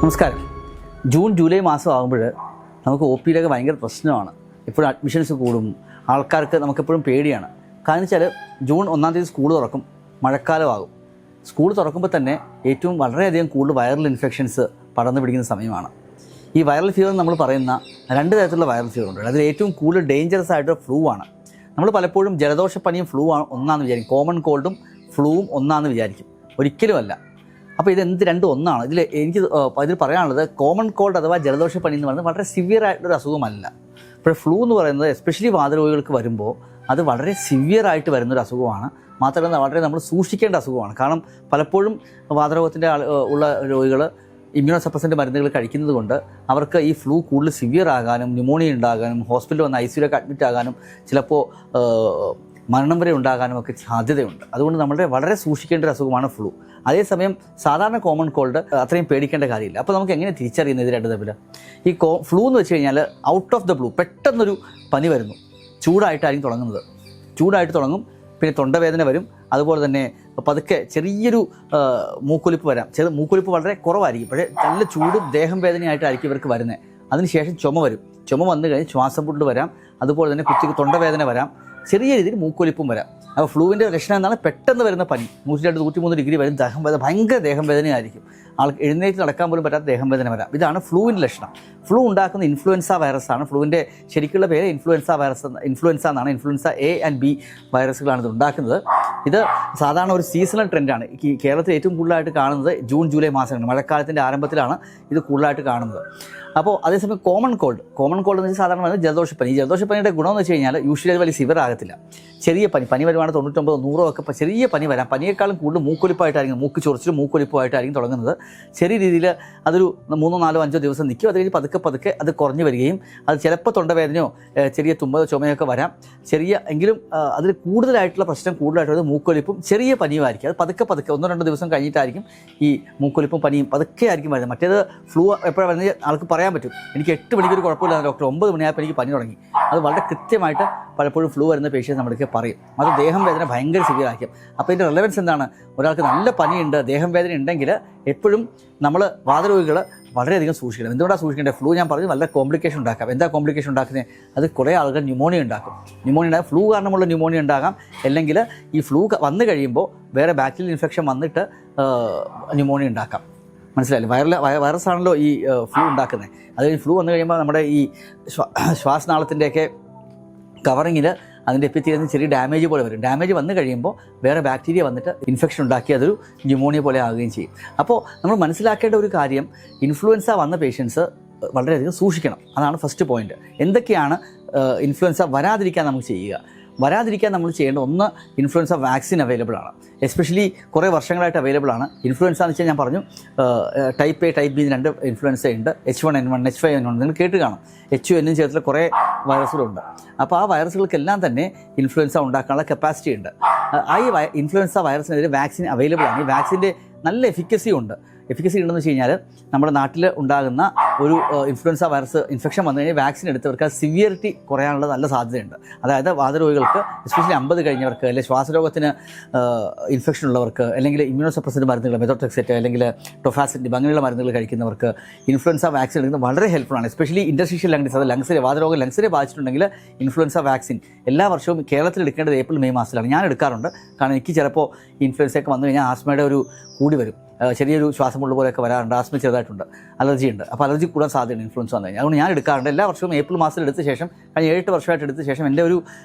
നമസ്കാരം. June July മാസം ആകുമ്പോൾ നമുക്ക് ഒ പിയിലൊക്കെ ഭയങ്കര പ്രശ്നമാണ്. എപ്പോഴും അഡ്മിഷൻസ് കൂടും, ആൾക്കാർക്ക് നമുക്കെപ്പോഴും പേടിയാണ്. കാരണം വെച്ചാൽ ജൂൺ 1-ാം തീയതി സ്കൂൾ തുറക്കും, മഴക്കാലമാകും. സ്കൂൾ തുറക്കുമ്പോൾ തന്നെ ഏറ്റവും വളരെയധികം കൂടുതൽ വൈറൽ ഇൻഫെക്ഷൻസ് പടർന്നു പിടിക്കുന്ന സമയമാണ്. ഈ വൈറൽ ഫീവർ നമ്മൾ പറയുന്ന രണ്ട് തരത്തിലുള്ള വൈറൽ ഫീവർ ഉണ്ട്. അതിൽ ഏറ്റവും കൂടുതൽ ഡേഞ്ചറസ് ആയിട്ട് ഫ്ലൂ ആണ്. നമ്മൾ പലപ്പോഴും ജലദോഷപ്പനിയും ഫ്ലൂ ആണ് ഒന്നാണെന്ന് വിചാരിക്കും, കോമൺ കോൾഡും ഫ്ലൂവും ഒന്നാണെന്ന് വിചാരിക്കും. ഒരിക്കലുമല്ല. അപ്പോൾ ഇത് രണ്ടും ഒന്നാണ്. ഇതിൽ പറയാനുള്ളത് കോമൺ കോൾഡ് അഥവാ ജലദോഷപ്പനി എന്ന് പറയുന്നത് വളരെ സിവിയർ ആയിട്ടൊരു അസുഖമല്ല. ഇപ്പോൾ ഫ്ലൂ എന്ന് പറയുന്നത് എസ്പെഷ്യലി വാതരോഗികൾക്ക് വരുമ്പോൾ അത് വളരെ സിവിയർ ആയിട്ട് വരുന്നൊരു അസുഖമാണ്. മാത്രമല്ല വളരെ നമ്മൾ സൂക്ഷിക്കേണ്ട അസുഖമാണ്. കാരണം പലപ്പോഴും വാതരോഗത്തിൻ്റെ ഉള്ള രോഗികൾ ഇമ്മ്യൂണോ സപ്രസൻ്റ് മരുന്നുകൾ കഴിക്കുന്നത് കൊണ്ട് അവർക്ക് ഈ ഫ്ലൂ കൂടുതൽ സിവിയർ ആകാനും ന്യൂമോണിയ ഉണ്ടാകാനും ഹോസ്പിറ്റലിൽ വന്ന് ICUയിലൊക്കെ അഡ്മിറ്റ് ആകാനും ചിലപ്പോൾ മരണം വരെ ഉണ്ടാകാനും ഒക്കെ സാധ്യതയുണ്ട്. അതുകൊണ്ട് നമ്മളുടെ വളരെ സൂക്ഷിക്കേണ്ട ഒരു അസുഖമാണ് ഫ്ലൂ. അതേസമയം സാധാരണ കോമൺ കോൾഡ് അത്രയും പേടിക്കേണ്ട കാര്യമില്ല. അപ്പോൾ നമുക്ക് എങ്ങനെ തിരിച്ചറിയുന്നത് ഇത് രണ്ട് തമ്മിൽ? ഈ ഫ്ലൂ എന്ന് വെച്ച് കഴിഞ്ഞാൽ ഔട്ട് ഓഫ് ദ ബ്ലൂ പെട്ടെന്നൊരു പനി വരുന്നു. ചൂടായിട്ടായിരിക്കും തുടങ്ങുന്നത്. ചൂടായിട്ട് തുടങ്ങും, പിന്നെ തൊണ്ടവേദന വരും. അതുപോലെ തന്നെ പതുക്കെ ചെറിയൊരു മൂക്കൊലിപ്പ് വരാം. മൂക്കൊലിപ്പ് വളരെ കുറവായിരിക്കും, പക്ഷേ നല്ല ചൂടും ദേഹം വേദനയായിട്ടായിരിക്കും ഇവർക്ക് വരുന്നത്. അതിനുശേഷം ചുമ വരും. ചുമ വന്നു കഴിഞ്ഞ് ശ്വാസം മുട്ടൽ വരാം. അതുപോലെ തന്നെ കുത്തിക്ക് തൊണ്ടവേദന വരാം. ചെറിയ രീതിയിൽ മൂക്കൊലിപ്പും വരാം. അപ്പോൾ ഫ്ലൂവിൻ്റെ ലക്ഷണം എന്താണ്? പെട്ടെന്ന് വരുന്ന പനി, 102-103 ഡിഗ്രി വരും. ഭയങ്കര ദേഹം വേദനയായിരിക്കും. എഴുന്നേറ്റ് നടക്കാൻ പോലും പറ്റാത്ത ദേഹം വേദന വരാം. ഇതാണ് ഫ്ലൂവിൻ്റെ ലക്ഷണം. ഫ്ലൂ ഉണ്ടാക്കുന്ന ഇൻഫ്ലുവൻസ വൈറസാണ്. ഫ്ലൂവിൻ്റെ ശരിക്കുള്ള പേര് ഇൻഫ്ലുവൻസ എന്നാണ്. ഇൻഫ്ലുവൻസ A and B വൈറസുകളാണ് ഇത് ഉണ്ടാക്കുന്നത്. ഇത് സാധാരണ ഒരു സീസണൽ ട്രെൻഡാണ്. കേരളത്തിൽ ഏറ്റവും കൂടുതലായിട്ട് കാണുന്നത് ജൂൺ ജൂലൈ മാസമാണ്. മഴക്കാലത്തിൻ്റെ ആരംഭത്തിലാണ് ഇത് കൂടുതലായിട്ട് കാണുന്നത്. അപ്പോൾ അതേസമയം കോമൺ കോൾഡ് എന്ന് വെച്ചാൽ സാധാരണ ജലദോഷപ്പനി. ഈ ജലദോഷപ്പനിയുടെ ഗുണമെന്ന് വെച്ച് കഴിഞ്ഞാൽ യൂഷ്വലി വലിയ സിവിയർ ആകത്തില്ല. ചെറിയ പനി വരുവാണ് 99-100 ഒക്കെ ചെറിയ പനി വരാം. പനിയേക്കാളും കൂടുതൽ മൂക്കൊലിപ്പായിട്ടായിരിക്കും, മൂക്ക് ചൊറിച്ചിലും മൂക്കൊലിപ്പായിട്ടായിരിക്കും തുടങ്ങുന്നത്. ചെറിയ രീതിയിൽ അതൊരു 3-4-5 ദിവസം നിൽക്കും. അത് കഴിഞ്ഞ് പതുക്കെ അത് കുറഞ്ഞു വരികയും അത് ചിലപ്പോൾ തൊണ്ടവേദനയോ ചെറിയ തുമ്മലോ ചുമയൊക്കെ വരാം. എങ്കിലും അതിൽ കൂടുതലായിട്ടുള്ള പ്രശ്നം കൂടുതലായിട്ടുള്ളത് മൂക്കൊലിപ്പും ചെറിയ പനിയുമായിരിക്കും. അത് പതുക്കെ 1-2 ദിവസം കഴിഞ്ഞിട്ടായിരിക്കും ഈ മൂക്കൊലിപ്പും പനിയും പതുക്കെ ആയിരിക്കും വരുന്നത്. മറ്റേത് ഫ്ലൂ എപ്പോഴാണ് വരുന്നത് ആൾക്ക് പറയാൻ പറ്റും. എനിക്ക് 8 മണിക്കൊരു കുഴപ്പമില്ല ഡോക്ടർ, 9 മണിയായപ്പോൾ എനിക്ക് പനി തുടങ്ങി. അത് വളരെ കൃത്യമായിട്ട് പലപ്പോഴും ഫ്ലൂ വരുന്ന പേഷ്യൻസ് നമ്മൾക്ക് പറയും. അത് ദേഹം വേദന ഭയങ്കര സിവിയർ ആയിരിക്കും. അപ്പോൾ ഇതിൻ്റെ റിലവൻസ് എന്താണ്? ഒരാൾക്ക് നല്ല പനിയുണ്ട്, ദേഹം വേദന ഉണ്ടെങ്കിൽ എപ്പോഴും നമ്മൾ വാതരോഗികൾ വളരെയധികം സൂക്ഷിക്കണം. എന്തുകൊണ്ടാണ് സൂക്ഷിക്കേണ്ടത്? ഫ്ലൂ ഞാൻ പറഞ്ഞു നല്ല കോംപ്ലിക്കേഷൻ ഉണ്ടാക്കാം. എന്താ കോംപ്ലിക്കേഷൻ ഉണ്ടാക്കുന്നത്? അത് കുറേ ആളുകൾ ന്യൂമോണിയ ഉണ്ടാക്കും. ഫ്ലൂ കാരണമുള്ള ന്യൂമോണിയ ഉണ്ടാകാം. അല്ലെങ്കിൽ ഈ ഫ്ലൂ വന്നു കഴിയുമ്പോൾ വേറെ ബാക്ടീരിയൽ ഇൻഫെക്ഷൻ വന്നിട്ട് ന്യൂമോണിയ ഉണ്ടാക്കാം. മനസ്സിലായില്ലേ? വൈറസാണല്ലോ ഈ ഫ്ലൂ ഉണ്ടാക്കുന്നത്. അത് ഫ്ലൂ വന്നു കഴിയുമ്പോൾ നമ്മുടെ ഈ ശ്വാസനാളത്തിൻ്റെയൊക്കെ കവറിങ്ങിൽ അതിൻ്റെ എപ്പിത്തീലിയത്തിന് ചെറിയ ഡാമേജ് പോലെ വരും. ഡാമേജ് വന്നു കഴിയുമ്പോൾ വേറെ ബാക്ടീരിയ വന്നിട്ട് ഇൻഫെക്ഷൻ ഉണ്ടാക്കി അതൊരു ന്യൂമോണിയ പോലെ ആവുകയും ചെയ്യും. അപ്പോൾ നമ്മൾ മനസ്സിലാക്കേണ്ട ഒരു കാര്യം, ഇൻഫ്ലുവൻസ വന്ന പേഷ്യൻസ് വളരെയധികം സൂക്ഷിക്കണം. അതാണ് ഫസ്റ്റ് പോയിന്റ്. എന്തൊക്കെയാണ് ഇൻഫ്ലുവൻസ വരാതിരിക്കാൻ നമുക്ക് ചെയ്യുക? വരാതിരിക്കാൻ നമ്മൾ ചെയ്യേണ്ട ഒന്ന്, ഇൻഫ്ലുവൻസ വാക്സിൻ അവൈലബിൾ ആണ്. എസ്പെഷ്യലി കുറേ വർഷങ്ങളായിട്ട് അവൈലബിൾ ആണ്. ഇൻഫ്ലുവൻസ എന്ന് വെച്ചാൽ ഞാൻ പറഞ്ഞു type A type B 2 influenza ഉണ്ട്. H1N1 H5N1 നിങ്ങൾ കേട്ട് കാണും. HUN ചേർത്തുള്ള കുറേ വൈറസുകളുണ്ട്. അപ്പോൾ ആ വൈറസുകൾക്കെല്ലാം തന്നെ ഇൻഫ്ലുവൻസ ഉണ്ടാക്കാനുള്ള കപ്പാസിറ്റി ഉണ്ട്. ഈ ഇൻഫ്ലുവൻസ വൈറസിനെതിരെ വാക്സിൻ അവൈലബിൾ ആണ്. ഈ വാക്സിൻ്റെ നല്ല എഫിക്കസി ഉണ്ടെന്ന് വെച്ച് കഴിഞ്ഞാൽ നമ്മുടെ നാട്ടിൽ ഉണ്ടാകുന്ന ഒരു ഇൻഫ്ലുവൻസ വൈറസ് ഇൻഫെക്ഷൻ വന്നു കഴിഞ്ഞാൽ വാക്സിൻ എടുത്തവർക്ക് സിവിയറിറ്റി കുറയാനുള്ള നല്ല സാധ്യതയുണ്ട്. അതായത് വാതരോഗികൾക്ക് എസ്പെഷ്യലി 50 കഴിഞ്ഞവർക്ക്, അല്ലെങ്കിൽ ശ്വാസരോഗത്തിന് ഇൻഫെക്ഷൻ ഉള്ളവർക്ക്, അല്ലെങ്കിൽ ഇമ്മ്യൂണോ സപ്രസൻ്റ് മരുന്നുകൾ മെത്തോട്രെക്സെറ്റ് അല്ലെങ്കിൽ ടൊഫാസിറ്റിബ് അങ്ങനെയുള്ള മരുന്നുകൾ കഴിക്കുന്നവർക്ക് ഇൻഫ്ലുവൻസ വാക്സിൻ എടുക്കുന്നത് വളരെ ഹെൽപ്ഫുള്ളാണ്. എസ്പെഷ്യലി ഇൻറ്റർസ്റ്റീഷ്യൽ ലങ്സ്, അത് ലങ്സിനെ ബാധിച്ചിട്ടുണ്ടെങ്കിൽ ഇൻഫ്ലുവൻസ വാക്സിൻ എല്ലാ വർഷവും കേരളത്തിൽ എടുക്കേണ്ടത് ഏപ്രിൽ മെയ് മാസത്തിലാണ്. ഞാൻ എടുക്കാറുണ്ട്. കാരണം എനിക്ക് ചിലപ്പോൾ ഇൻഫ്ലുവൻസയൊക്കെ വന്നു കഴിഞ്ഞാൽ ആസ്മയുടെ ഒരു കൂടി വരും. ചെറിയൊരു ശ്വാസം മുള്ള പോലെയൊക്കെ വരാറുണ്ട്. ആസ്മ ചെറുതായിട്ടുണ്ട്, അലർജി ഉണ്ട്. അപ്പോൾ അലർജി കൂടാൻ സാധ്യതയുണ്ട് ഇൻഫ്ലുവൻസ വന്നു കഴിഞ്ഞാൽ. അതുകൊണ്ട് ഞാൻ എടുക്കാറുണ്ട്. എല്ലാ വർഷവും ഏപ്രിൽ മാസത്തിൽ എടുത്ത ശേഷം, കഴിഞ്ഞ 7-8 വർഷമായിട്ട് എടുത്ത ശേഷം എൻ്റെ ഒരു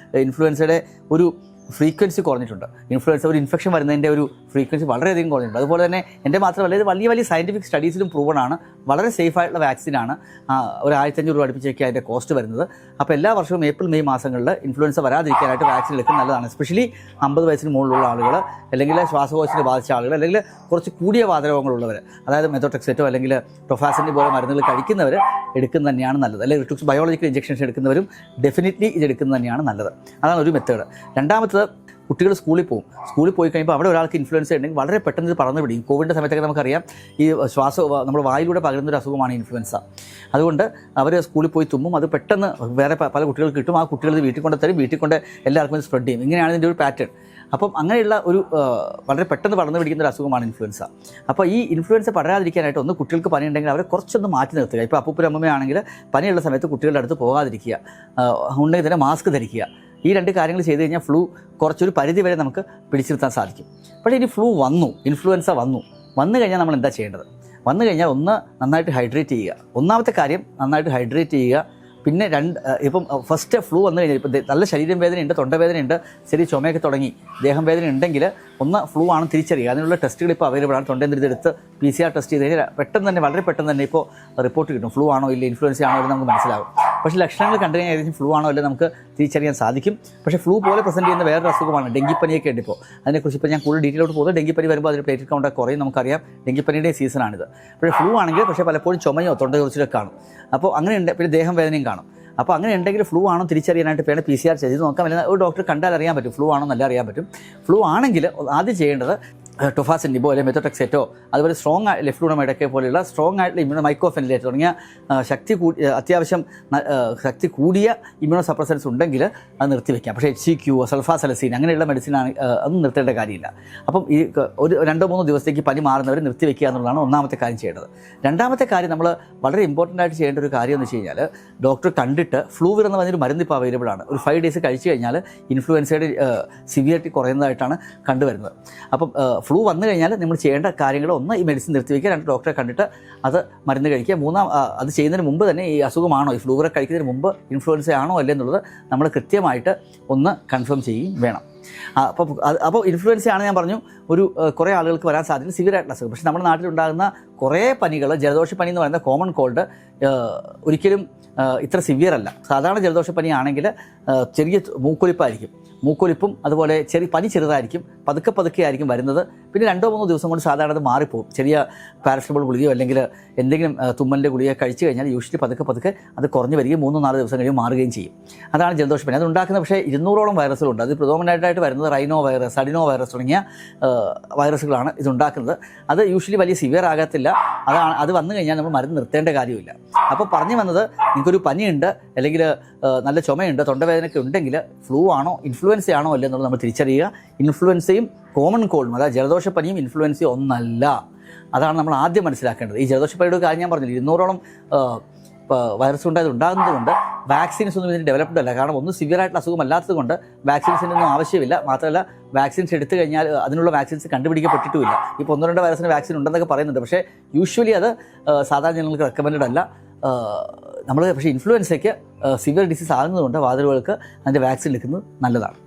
ഇൻഫ്ലുവൻസയുടെ ഒരു ഫ്രീക്വൻസി കുറഞ്ഞിട്ടുണ്ട്. ഇൻഫ്ലുവൻസ ഒരു ഇൻഫെക്ഷൻ വരുന്നതിൻ്റെ ഒരു ഫ്രീക്വൻസി വളരെയധികം കുറഞ്ഞിട്ടുണ്ട്. അതുപോലെ തന്നെ എൻ്റെ മാത്രമല്ല, ഇത് വലിയ സയൻറ്റിഫിക് സ്റ്റഡീസിലും പ്രൂവണാണ്. വളരെ സേഫായിട്ടുള്ള വാക്സിനാണ്. ഒരു 1500 രൂപ അടുപ്പിച്ചൊക്കെ അതിൻ്റെ കോസ്റ്റ് വരുന്നത്. അപ്പോൾ എല്ലാ വർഷവും ഏപ്രിൽ മെയ് മാസങ്ങളിൽ ഇൻഫ്ലുവൻസ വരാതിരിക്കാനായിട്ട് വാക്സിൻ എടുക്കുന്നത് നല്ലതാണ്. എസ്പെഷ്യലി 50 വയസ്സിന് മുകളിലുള്ള ആളുകൾ, അല്ലെങ്കിൽ ശ്വാസകോശത്തിന് ബാധിച്ച ആളുകൾ, അല്ലെങ്കിൽ കുറച്ച് കൂടിയ വാതരോഗങ്ങളുള്ളവർ, അതായത് മെത്തോട്രെക്സെറ്റോ അല്ലെങ്കിൽ ടൊഫാസിൻ്റെ പോലെ മരുന്നുകൾ കഴിക്കുന്നവർ എടുക്കുന്നത് തന്നെയാണ് നല്ലത്. അല്ലെങ്കിൽ ബയോളജിക്കൽ ഇഞ്ചക്ഷൻസ് എടുക്കുന്നവരും ഡെഫിനറ്റ്ലി ഇത് എടുക്കുന്നത് തന്നെയാണ് നല്ലത്. അതാണ് ഒരു മെത്തേഡ്. രണ്ടാമത്തത്, കുട്ടികൾ സ്കൂളിൽ പോയി കഴിയുമ്പോൾ അവിടെ ഒരാൾക്ക് ഇൻഫ്ലുവൻസ ഉണ്ടെങ്കിൽ വളരെ പെട്ടെന്ന് ഇത് പടർന്നു പിടിക്കും. കോവിഡിൻ്റെ സമയത്തൊക്കെ നമുക്കറിയാം ഈ നമ്മൾ വായിലൂടെ പകരുന്നൊരു അസുഖമാണ് ഇൻഫ്ലുവൻസ. അതുകൊണ്ട് അവർ സ്കൂളിൽ പോയി തുമ്മും, അത് പെട്ടെന്ന് വേറെ പല കുട്ടികൾക്ക് കിട്ടും, ആ കുട്ടികൾ ഇത് വീട്ടിൽ കൊണ്ട് തരും, വീട്ടിൽ കൊണ്ട് എല്ലാവർക്കും സ്പ്രെഡ് ചെയ്യും. ഇങ്ങനെയാണ് ഇതിൻ്റെ ഒരു പാറ്റേൺ. അപ്പം അങ്ങനെയുള്ള ഒരു വളരെ പെട്ടെന്ന് പടർന്നു പിടിക്കുന്ന ഒരു അസുഖമാണ് ഇൻഫ്ലുവൻസ. അപ്പോൾ ഈ ഇൻഫ്ലുവൻസ പടരാതിരിക്കാനായിട്ട് ഒന്ന് കുട്ടികൾക്ക് പനി ഉണ്ടെങ്കിൽ അവരെ കുറച്ചൊന്ന് മാറ്റി നിർത്തുക. ഇപ്പോൾ അപ്പൂപ്പനും അമ്മയാണെങ്കിൽ പനിയുള്ള സമയത്ത് കുട്ടികളുടെ അടുത്ത് പോകാതിരിക്കുക, ഉണ്ടെങ്കിൽ തന്നെ മാസ്ക് ധരിക്കുക. ഈ 2 കാര്യങ്ങൾ ചെയ്ത് കഴിഞ്ഞാൽ ഫ്ലൂ കുറച്ചൊരു പരിധി വരെ നമുക്ക് പിടിച്ചു നിർത്താൻ സാധിക്കും. പക്ഷേ ഇനി ഇൻഫ്ലുവൻസ വന്നു കഴിഞ്ഞാൽ നമ്മൾ എന്താ ചെയ്യേണ്ടത്? വന്നു കഴിഞ്ഞാൽ ഒന്ന് നന്നായിട്ട് ഹൈഡ്രേറ്റ് ചെയ്യുക. ഒന്നാമത്തെ കാര്യം നന്നായിട്ട് ഹൈഡ്രേറ്റ് ചെയ്യുക. പിന്നെ ഇപ്പം ഫസ്റ്റ് ഫ്ലൂ വന്നു കഴിഞ്ഞാൽ ഇപ്പോൾ നല്ല ശരീരം വേദനയുണ്ട്, തൊണ്ടവേദനയുണ്ട്, ചെറിയ ചുമയൊക്കെ തുടങ്ങി, ദേഹം വേദന ഉണ്ടെങ്കിൽ ഒന്ന് ഫ്ലൂ ആണെന്ന് തിരിച്ചറിയുക. അതിനുള്ള ടെസ്റ്റുകൾ ഇപ്പോൾ അവൈലബിൾ ആണ്. തൊണ്ടയെടുത്ത് PCR ടെസ്റ്റ് ചെയ്ത് കഴിഞ്ഞാൽ വളരെ പെട്ടെന്ന് തന്നെ ഇപ്പോൾ റിപ്പോർട്ട് കിട്ടും. ഫ്ലൂ ആണോ ഇല്ല, ഇൻഫ്ലുവൻസ ആണോ എന്ന് നമുക്ക് മനസ്സിലാകും. പക്ഷേ ലക്ഷണങ്ങൾ കണ്ടു കഴിഞ്ഞാൽ ഏകദേശം ഫ്ലൂ ആണോ അല്ലെ നമുക്ക് തിരിച്ചറിയാൻ സാധിക്കും. പക്ഷേ ഫ്ലൂ പോലെ പ്രസൻറ്റ് ചെയ്യുന്ന വേറൊരു അസുഖമാണ് ഡെങ്കിപ്പനിയൊക്കെ ഉണ്ട്. ഇപ്പോൾ അതിനെക്കുറിച്ച് ഇപ്പോൾ ഞാൻ കൂടുതൽ ഡീറ്റെയിലോട്ട് പോകുന്നത്, ഡെങ്കിപ്പനി വരുമ്പോൾ അതിന് പ്ലേറ്റഡ് കൗണ്ടൊക്കെ കുറയും, നമുക്കറിയാം. ഡെങ്കിപ്പനിയുടെ സീസണാണിത്. പക്ഷേ ഫ്ലൂ ആണെങ്കിൽ പക്ഷേ പലപ്പോഴും ചുമയോ തൊണ്ടയൊറിച്ചിലൊക്കെ കാണും. അപ്പോൾ അങ്ങനെയുണ്ട്. പിന്നെ ദേഹം വേദനയും കാണും. അപ്പോൾ അങ്ങനെ ഉണ്ടെങ്കിൽ ഫ്ലൂ ആണോ തിരിച്ചറിയാനായിട്ട് വേണം PCR ചെയ്ത് നോക്കാം. അല്ലെങ്കിൽ ഒരു ഡോക്ടർ കണ്ടാൽ അറിയാൻ പറ്റും ഫ്ലൂ ആണോ നല്ല അറിയാൻ പറ്റും. ഫ്ലൂ ആണെങ്കിൽ ആദ്യം ചെയ്യേണ്ടത് ടൊഫാസിൻഡിബോ അല്ലെങ്കിൽ മെത്തോട്രെക്സേറ്റോ, അതുപോലെ സ്ട്രോങ് ലെഫ്ലൂഡോമൈഡൊക്കെ പോലെയുള്ള സ്ട്രോങ് ആയിട്ടുള്ള മൈക്കോഫെനിലേറ്റ് തുടങ്ങിയ അത്യാവശ്യം ശക്തി കൂടിയ ഇമ്മ്യൂണോ സപ്രസൻസ് ഉണ്ടെങ്കിൽ അത് നിർത്തിവെക്കാം. പക്ഷേ HCQ, സൾഫാസലസീൻ അങ്ങനെയുള്ള മെഡിസിനാണ് അതൊന്നും നിർത്തേണ്ട കാര്യമില്ല. അപ്പം ഈ ഒരു 2-3 ദിവസത്തേക്ക് പനി മാറുന്നവരെ നിർത്തിവെക്കുക എന്നുള്ളതാണ് ഒന്നാമത്തെ കാര്യം ചെയ്യേണ്ടത്. രണ്ടാമത്തെ കാര്യം നമ്മൾ വളരെ ഇമ്പോർട്ടൻ്റ് ആയിട്ട് ചെയ്യേണ്ട ഒരു കാര്യം എന്ന് വെച്ച് കഴിഞ്ഞാൽ, ഡോക്ടർ കണ്ടിട്ട് ഫ്ലൂവിർ എന്ന് പറഞ്ഞൊരു മരുന്ന് ഇപ്പോൾ അവൈലബിൾ ആണ്. ഒരു 5 ഡേയ്സ് കഴിച്ചു കഴിഞ്ഞാൽ ഇൻഫ്ലുവൻസയുടെ സിവിയറിറ്റി കുറയുന്നതായിട്ടാണ് കണ്ടുവരുന്നത്. അപ്പം ഫ്ലൂ വന്നു കഴിഞ്ഞാൽ നമ്മൾ ചെയ്യേണ്ട കാര്യങ്ങൾ, ഒന്ന് ഈ മെഡിസിൻ നിർത്തിവെക്കുക, 2 ഡോക്ടറെ കണ്ടിട്ട് അത് മരുന്ന് കഴിക്കുക, അത് ചെയ്യുന്നതിന് മുമ്പ് തന്നെ ഈ അസുഖമാണോ, ഈ ഫ്ലൂവറെ കഴിക്കുന്നതിന് മുമ്പ് ഇൻഫ്ലുവൻസ ആണോ അല്ലേ എന്നുള്ളത് നമ്മൾ കൃത്യമായിട്ട് ഒന്ന് കൺഫേം ചെയ്യുകയും വേണം. അപ്പോൾ ഇൻഫ്ലുവൻസ ആണ് ഞാൻ പറഞ്ഞു കുറേ ആളുകൾക്ക് വരാൻ സാധ്യത സിവിയർ ആയിട്ടുള്ള അസുഖം. പക്ഷേ നമ്മുടെ നാട്ടിലുണ്ടാകുന്ന കുറേ പനികൾ, ജലദോഷപ്പനി എന്ന് പറയുന്ന കോമൺ കോൾഡ് ഒരിക്കലും ഇത്ര സിവിയർ അല്ല. സാധാരണ ജലദോഷപ്പനി ആണെങ്കിൽ ചെറിയ മൂക്കൊലിപ്പും അതുപോലെ പനി ചെറുതായിരിക്കും, പതുക്കെ ആയിരിക്കും വരുന്നത്. പിന്നെ 2-3 ദിവസം കൊണ്ട് സാധാരണ അത് മാറിപ്പോകും. ചെറിയ പാരസിറ്റമോൾ ഗുളികയോ അല്ലെങ്കിൽ എന്തെങ്കിലും തുമ്മലിൻ്റെ ഗുളിക കഴിച്ചു കഴിഞ്ഞാൽ യൂഷ്വലി പതുക്കെ അത് കുറഞ്ഞ് വരികയും 3-4 ദിവസം കഴിയുമ്പോൾ മാറുകയും ചെയ്യും. അതാണ് ജലദോഷപ്പനി. അത് ഉണ്ടാക്കുന്ന പക്ഷേ 200ഓളം വൈറസുകളുണ്ട്. അത് പ്രിഡോമിനൻ്റായിട്ട് വരുന്നത് റൈനോ വൈറസ്, അഡിനോ വൈറസ് തുടങ്ങിയ വൈറസുകളാണ് ഇതുണ്ടാക്കുന്നത്. അത് യൂഷ്വലി വലിയ സിവിയർ ആകത്തില്ല. അത് വന്നു കഴിഞ്ഞാൽ നമ്മൾ മരുന്ന് നിർത്തേണ്ട കാര്യമില്ല. അപ്പോൾ പറഞ്ഞു വന്നത്, നിങ്ങൾക്കൊരു പനിയുണ്ട് അല്ലെങ്കിൽ നല്ല ചുമയുണ്ട്, തൊണ്ടവേദനയൊക്കെ ഉണ്ടെങ്കിൽ ഫ്ലൂ ആണോ ഇൻഫ്ലുവൻസ ആണോ അല്ലേ എന്നുള്ളത് നമ്മൾ തിരിച്ചറിയുക. ഇൻഫ്ലുവൻസയും കോമൺ കോൾഡും, അതായത് ജലദോഷപ്പനിയും ഇൻഫ്ലുവൻസയും ഒന്നല്ല. അതാണ് നമ്മൾ ആദ്യം മനസ്സിലാക്കേണ്ടത്. ഈ ജലദോഷപ്പനിയുടെ കാര്യം ഞാൻ പറഞ്ഞില്ല, 200ഓളം വൈറസ് ഉണ്ടാകുന്നത് കൊണ്ട് വാക്സിൻസ് ഒന്നും ഇതിന് ഡെവലപ്ഡ് അല്ല. കാരണം ഒന്ന് സിവിയർ ആയിട്ടുള്ള അസുഖം അല്ലാത്തത് കൊണ്ട് വാക്സിൻസിൻ്റെ ഒന്നും ആവശ്യമില്ല. മാത്രമല്ല വാക്സിൻസ് എടുത്തു കഴിഞ്ഞാൽ അതിനുള്ള വാക്സിൻസ് കണ്ടുപിടിക്കപ്പെട്ടിട്ടുമില്ല. ഇപ്പോൾ 1-2 വൈറസിന് വാക്സിൻ ഉണ്ടെന്നൊക്കെ പറയുന്നുണ്ട്. പക്ഷേ യൂഷ്വലി അത് സാധാരണ ജനങ്ങൾക്ക് റെക്കമെൻഡ് അല്ല. പക്ഷേ ഇൻഫ്ലുവൻസയ്ക്ക് സിവിയർ ഡിസീസ് ആകുന്നതുകൊണ്ട് വാതിലുകൾക്ക് അതിൻ്റെ വാക്സിൻ എടുക്കുന്നത് നല്ലതാണ്.